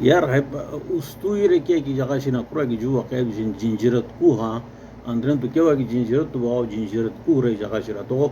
Yar ustuire ke ki jaga shina kura ki juwa kaya jinjirat ku ha andren to kewa ki jinjirat to bao jinjirat ku re jaga shira to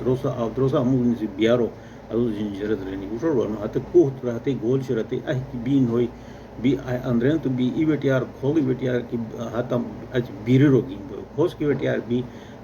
droso amu ni biaro alu jinjirat reni usor wano ate ku rate gol shirate ah ki bin hoy bi andren to bi ivetiyar kholi vetiyar ki hatam aj biriro gi khos ki vetiyar bi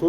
100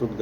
100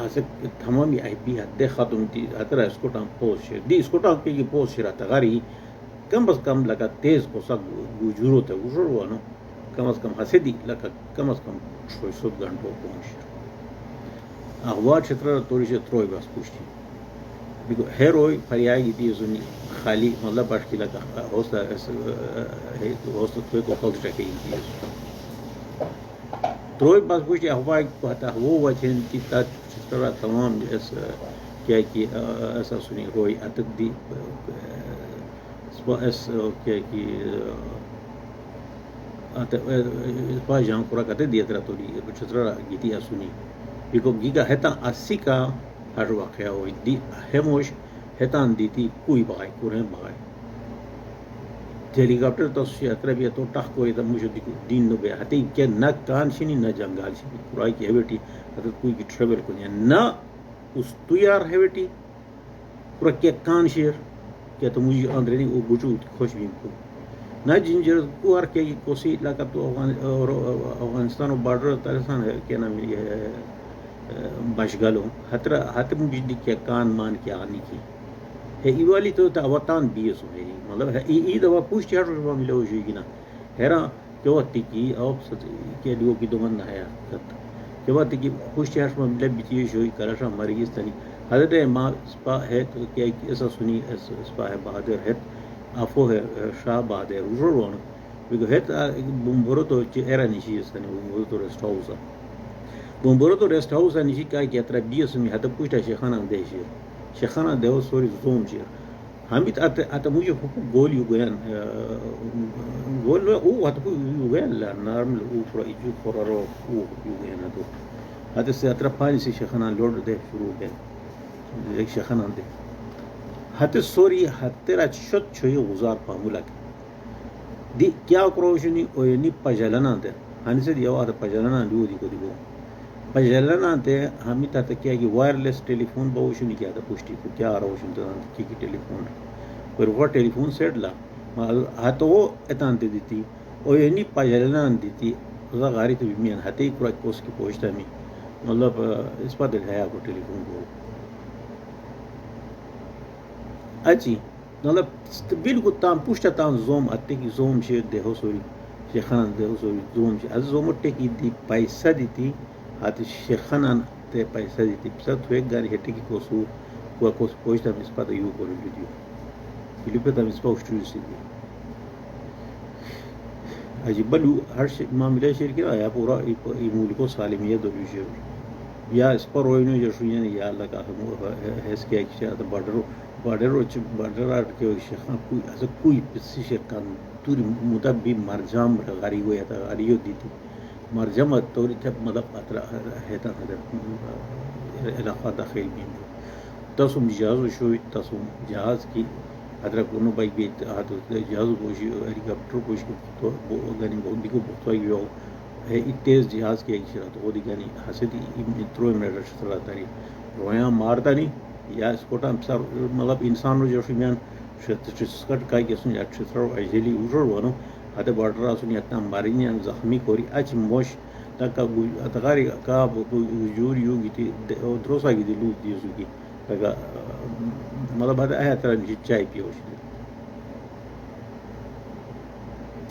هذا تمامي أي بيها ده خاتم دي هترى إسكوتان Bush دي إسكوتان كي Bush رات غاري كم بس كم لقى تيز بوسا جورو ته وجورو أنا كم بس كم هسدي لقى كم بس كم شوي صوت غانبو بونش أخوات شترا توريش تروي بس بوشتي بيكو هيروي فرياي دي زوني خالي مطلب باش كي لقى هوستا توي كو خالد تكي دي تروي بس بوشتي أخوات كهتا هو وجهن كي طرح تمام کیا کی ایسا سنی روئی اتک دی اس کیا کی پا جان پورا کتے دیا ترا توری چترا گیتی اسونی بیکو گیگا ہتا اسی کا ہر واقعہ ہوئی دی ہموش ہتان دیتی کوئی بغائی کورن بغائی ہیلی کاپٹر تو یاترا بھی تو ٹاک کوئی تا مجھے دین نو بے ہتی کہ نہ کان شنی نہ جنگال شنی پورائی کی ہیوٹی اگر کوئی کی ٹریول کو نہ اس تو یار ہیوٹی پورا کیا کان شیر کیا تو مجھے اندر نہیں وہ وجود خوش بھی کو نہ جنجر کو ہر کے کوسی علاقہ تو افغانستان و بارڈر تلسان ہے کیا نام ہے باشگالوں ہترا ہت مجھے دی کیا کان مان کیا آنی کی ہے ایوالی تو اوتان بیس ہے مطلب ای دوا پوچھ ہر روز ملے ہو جی نا ہیرا جو تی کی او کے لیو کی دومن ہے کہ وہ تی پوچھ ہر روز ملے بیتی جو کراشا مرگیس تنی حضرت ما سپا ہے تو کیا ایسا سنی سپا ہے بہادر ہے افو ہے شاہ بہادر روزون بیگو ہے بمبرو تو ایرا نیشی استنی بمبرو تو ریسٹ ہاؤس بمبرو تو ریسٹ ہاؤس نیشی کا کہ ترا بیس می ہتا پوچھتا شیخانہ دیشی شیخانہ دیو سوری زوم شیر حمید ات مجھے گول یو گیان گول او ہت کو you Gyan law normal O Farah ایجو فرارو O you گیان تو ہت سے اترا پانی سے شیخانہ لوڈ دے شروع ہے ایک شیخانہ دے ہت سوری ہت تیرا شت چھوی غزار پامولا دی کیا کروشنی او نی پجلنا دے ہن سے دیو ات پجلنا لیو دی کو دیو پجلنا تے ہمیں تا کیا کہ وائرلیس ٹیلی فون بوشنی کیا تھا پوچھتی کو کیا روشن تو کی ٹیلی فون پر وہ ٹیلی فون سیٹ لا ہاتھ وہ اتان دے دیتی او نی پجلنا دیتی اس غاری تو میان ہتے پورا کوس کی پوچھتا میں مطلب اس پر دکھایا کو ٹیلی فون کو اچھی مطلب بالکل تام پوچھتا تام زوم اتے کی زوم شیخ دے ہو سوری شیخان دے ہو سوری زوم شیخ از زوم ٹے کی دی پیسہ دیتی ہاتھ شیخان تے پیسہ دیتی پسا تو ایک گاری ہٹے کی کوسو کوس پوچھتا میں اس پر یو کو ویڈیو فلیپے تا اس پر اشتری سی دی اجی بلو ہر معاملہ شیر کی آیا پورا ای ملکو سالمیہ دولو شیر یا اس پر روینو جشوین یا اللہ کا حیث کیا کہ شاید بارڈر آرٹ کے شیخان کوئی ایسا کوئی پسی شیخان توری مدبی مرجام غاری ہویا تھا غاریو دیتی مرجم توری تھا مدب اترا ہے تا علاقہ داخل بھی تاسم جہاز شوی تاسم جہاز کی ادرا کنو بائی بیت ہاتھ جہاز کوشی ہیلیکاپٹر کوشی تو گانی بہت کو بہتوائی ہو ہے تیز جہاز کی ایک شرط وہ دی گانی حسدی ترو منٹ شترا تاری رویاں مارتا نہیں یا اس کو ٹائم سر مطلب انسان رو جو شمیان شتسکٹ کا کہ سن شترا ایجلی اوجر ونو ہتے بارڈر اسن یتنا مارینی زخمی کوری اچ موش تکا تغاری کا جور یو گیتی دروسا گیتی لو دیسو کی تکا مطلب ہتے ہے ترا چائے پیوش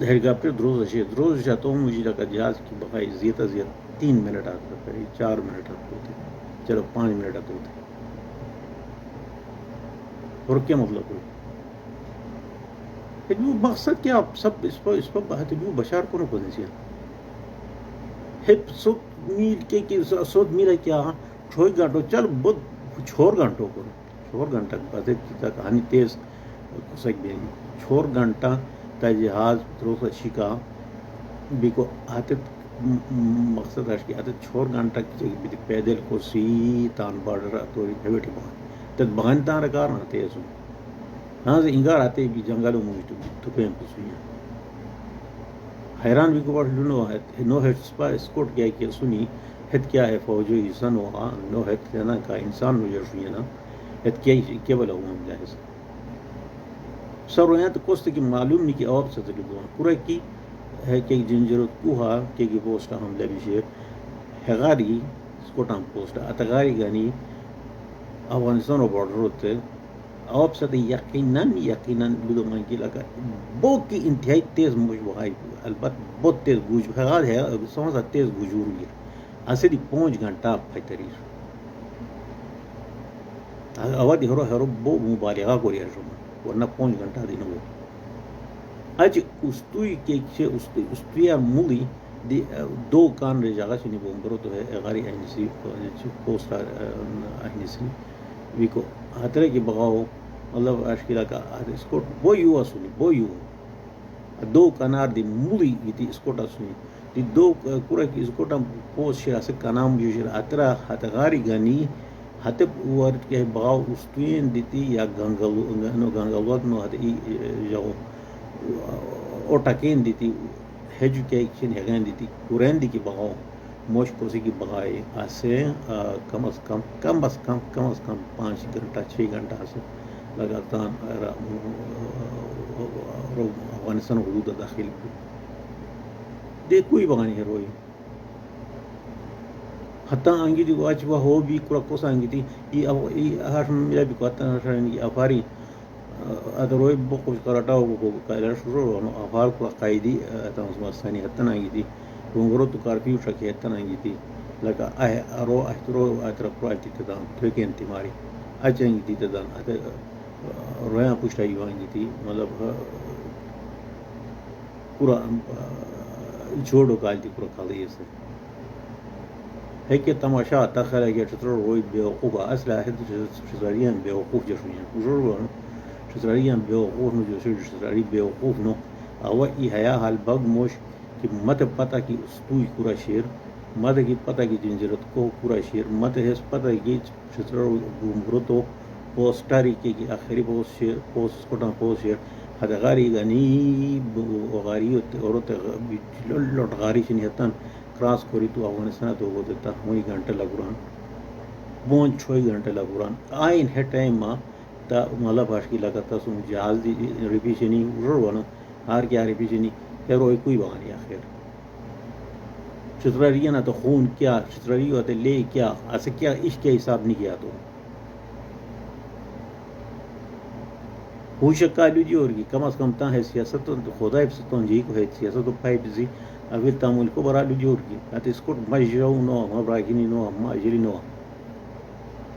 ہیلیکاپٹر دروز تو مجھے لگا جہاز کی بقائی زیادہ 3 منٹ آتا ہے 4 منٹ آتے ہوتے چلو 5 منٹ آتے ہوتے اور کیا مطلب ہوئی جو مقصد کیا سب اس پر بات جو بشار کو پوزیشن ہپ سوت میل کے سوت میل کیا چھوئی گھنٹوں چل بہت چھور گھنٹوں کو چھور گھنٹہ بات کہانی تیز سک بھی چھور گھنٹہ تا جہاز روز اچھی کا بھی کو آتے مقصد ہے کہ آتے چھور گھنٹہ پیدل کو سی تان بارڈر تو بیٹھی بہن تب بہن تان رکار نہ تیز ہوں ہاں سے انگار آتے بھی جنگلوں میں تو پیم پسوئی حیران بھی کو بڑھ لونو ہے نو ہیڈ سپا اسکوٹ کیا کہ سنی ہت کیا ہے فوجو انسان ہوا نو ہت نا کا انسان نو جرسوئی نا ہت کیا بلا ہوا جائز سر یہاں تو کوست کی معلوم نہیں کہ اور سے تلگون پورا کی ہے کہ جنجرت کوہا کہ پوسٹ ہم لبی شیر ہگاری اسکوٹام پوسٹ اتگاری گانی افغانستان و بارڈر ہوتے آپ سے یقیناً بدو من کی لگا بہت کی انتہائی تیز مجبورائی البتہ بہت تیز گوج خیال ہے سمجھا تیز گجور ہوئی ایسے دی 5 گھنٹہ پھتری آوادی ہرو بو مبالغہ کو ریا شما ورنہ 5 گھنٹہ دن ہوئے اج استوئی کے استویا مولی دی دو کان رہ جاگا چنی بومبرو تو ہے غاری اینسی پوسٹ اینسی ویکو ہترے کی بغاؤ مطلب اشکیلا کا اسکوٹ بو یو اسونی بو یو دو کنار دی مولی گیتی اسکوٹ اسونی دی دو کورا کی اسکوٹا پوس شرا سے کنام جو شرا اترا ہتغاری گانی ہتپ ورد کے بغاؤ استوین دیتی یا گنگلوت نو ہتی جو اوٹاکین دیتی ایجوکیشن ہگین دیتی کورین دی کی بغاؤ موش کوسی کی بغائے آسے کم از کم 5 گھنٹہ 6 گھنٹہ سے لگاتار افغانستان حدود داخل دے کوئی بغانی ہے روئی حتی آنگی دی واچ وہ ہو بھی کورا کوسا آنگی تھی یہ ہاش ملا بھی کوتا ہے افاری ادروئی بخوش کراٹاو کو کائلر شروع افار کورا قائدی تمسمستانی حتی آنگی تھی رونگرو تو کارفیو شکی حتی آنگی تھی لگا ارو احترو احترا پرائیتی تدان توکی انتماری آنگی تھی تدان رویاں پوشتائی آنگی تھی مطلب پورا جوڑو کال تھی پورا کھالی سے ہے کہ تماشا تخیر ہے کہ چھتر روی بیوقوف اصلہ ہے چھتریاں بیوقوف جشویاں ضرور چھتریاں بیوقوف نو جو چھتری بیوقوف نو او ای حیا حال بگ موش کہ مت پتہ کی استوئی پورا شیر مت کی پتہ کی جنجرت کو پورا شیر مت ہے پتہ کی چھتر گمبرو تو پوسٹاری کی آخری پوسٹ شیر پوسٹ کوٹا پوسٹ شیر ہدغاری گنی غاری عورت لوٹ غاری شنیتن کراس کوری تو افغانستان تو وہ دیتا ہوئی گھنٹے لگوران بون 6 گھنٹے لگوران آئین ہے ٹائم ماں تا مالا باش کی لگتا سو جہاز دی ریپیشنی وروانا ہار کیا ریپیشنی پھر وہ کوئی بغانی آخر چتراریہ نہ تو خون کیا چتراریہ ہوتے لے کیا ایسے کیا عشق کے حساب نہیں کیا تو ہوشکا لوجی اور کی کم از کم تا ہے سیاست تو خدا ستون جی کو ہے سیاست تو پائپ زی اگر تعمل کو برا لوجی اور کی تے اس کو مجرو نو مبراگینی نو ماجری نو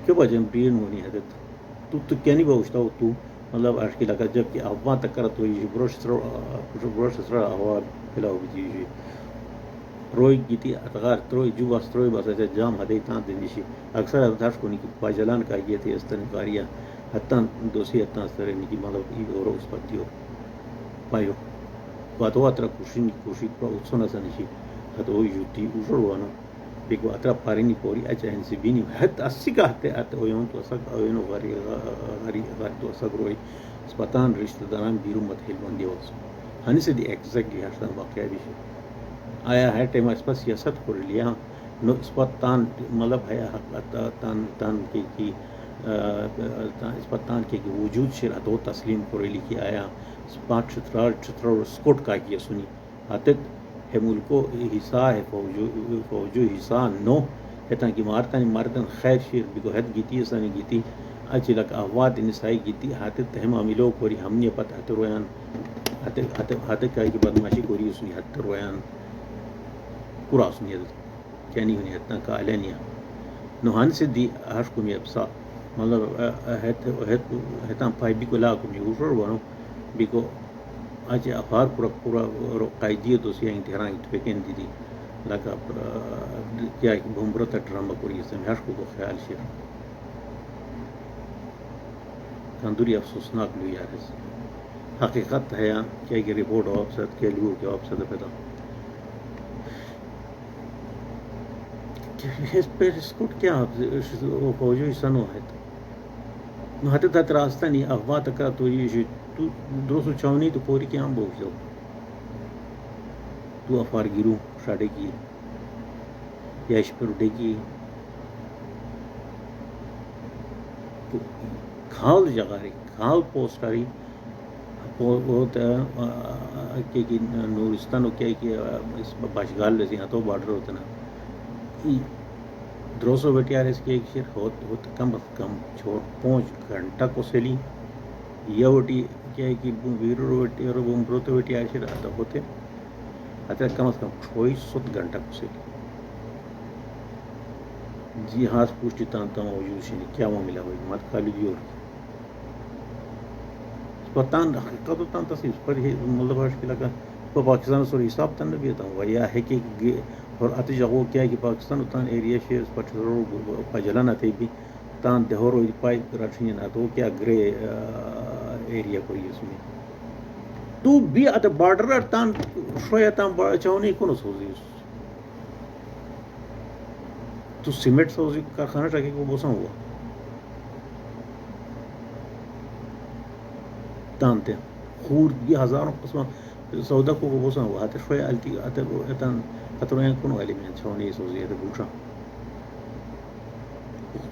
کیوں بجن پین ہونی ہے تو کیا نہیں بوشتا ہو تو مطلب اش کی لگا جب کہ افوا تک کرت ہوئی بروش سرا ہوا پلاو بھی روئی گیتی اتغار تروئی جو بس تروئی بس جام ہدی تا دنیشی اکثر اداش کو نہیں پاجلان کا یہ تھی استن کاریا حتان دوسی حتان سرے نکی مطلب ای اور اس پتی ہو پایو باتو اترا کوشی پر اتسونا سنشی ہتو یوتی اوشروانا بیکو اترا پارینی پوری اچھا ہنسی بینی حت اسی کا ہتے آتے اویون تو اسک اویونو غاری تو اسک روئی سپتان رشتہ داران بیرو متحل بندی واسو ہنی سے دی ایکزیکٹلی ہاشتان واقعہ بھی شد آیا ہے ٹائم اس پر سیاست کر لیا نو سپتان مطلب ہے حق تان کی اس پر تان کے وجود شیر ادو تسلیم کر لکھی آیا سپاٹ چھترار سکوٹ کا کیا سنی حتت ہے ملکو حصہ ہے فوجو حصہ نو ہے تاکہ مارتن خیر شیر بگو حد گیتی اسانی گیتی اچھی لک آواد نسائی گیتی حتت ہم عملو کوری ہم نے پتہ حت رویان حت کا کی بدماشی کوری اسنی حت رویان پورا سنی کیا نہیں ہونی حتنا کا علانیہ نوحان سے دی ہر کو میں ابسا مطلب hetan pay biko la ko mi usor bueno biko aje afar pura qaidiye to sia interan it peken didi laka kya bombro ta drama kori sem yash ko khayal shir tandoori افسوسناک لو یار حقیقت ہے کیا کہ رپورٹ آفسد کے لوگوں کے آفسد پیدا اس پر اسکوٹ کیا فوجو سنو ہے تو حتی تات راستہ نہیں افواہ تکا تو یہ تو درست چاونی تو پوری کیا ہم بوک جاؤ تو افار گیرو شاڑے کی یا اس پر اڑے کی کھال جگہ رہی کھال پوسٹ رہی بہت کہ نورستان کیا کہ اس باشگال جیسے یہاں تو بارڈر ہوتا نا دروسو بیٹی آر اس کی ایک شیر ہوت کم از کم چھوڑ 5 گھنٹہ کو سیلی یہ وٹی کیا ہے کہ ویرو وٹی اور بمبروتو بیٹی آر شیر آتا ہوتے آتا کم از کم 600 گھنٹہ کو سیلی جی ہاتھ پوچھتی تانتا موجود شیلی کیا وہ ملا ہوئی مات خالی دیور پتان حقیقت تان تصیب پر مطلب باش کی لگا تو پاکستان سور حساب تن بھی ہوتا ہوں یا ہے کہ اور آتی جگہ کیا ہے کہ پاکستان تان ایریا شیئر پر پجلان آتے بھی تان دہور ہوئی پائی رچھنی نہ تو کیا گرے ایریا کوئی اس میں تو بھی آتا بارڈر تان شویا تان چاہونے کونو سوزی تو سیمنٹ سوزی کارخانہ ٹاکے کو بوسا ہوا تانتے خور یہ ہزاروں قسم سودا کو بوسا ہوا آتے شویا التی آتے اتان کترین کونو ایلیمنٹ چاہونے سوزی آتے بوشا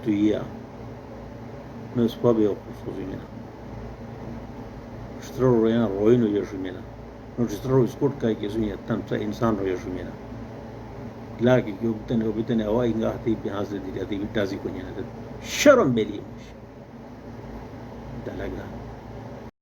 تو یہ no es fabio sozimena شترو Raveena روینو یشمینا نو شترو اسکوٹ کا کہ سنیا تن سے انسان رو یشمینا لاکی کہ وبتن اوائی ngahti بهذا دي ادي تازي كونيا شرم بليمش دلغا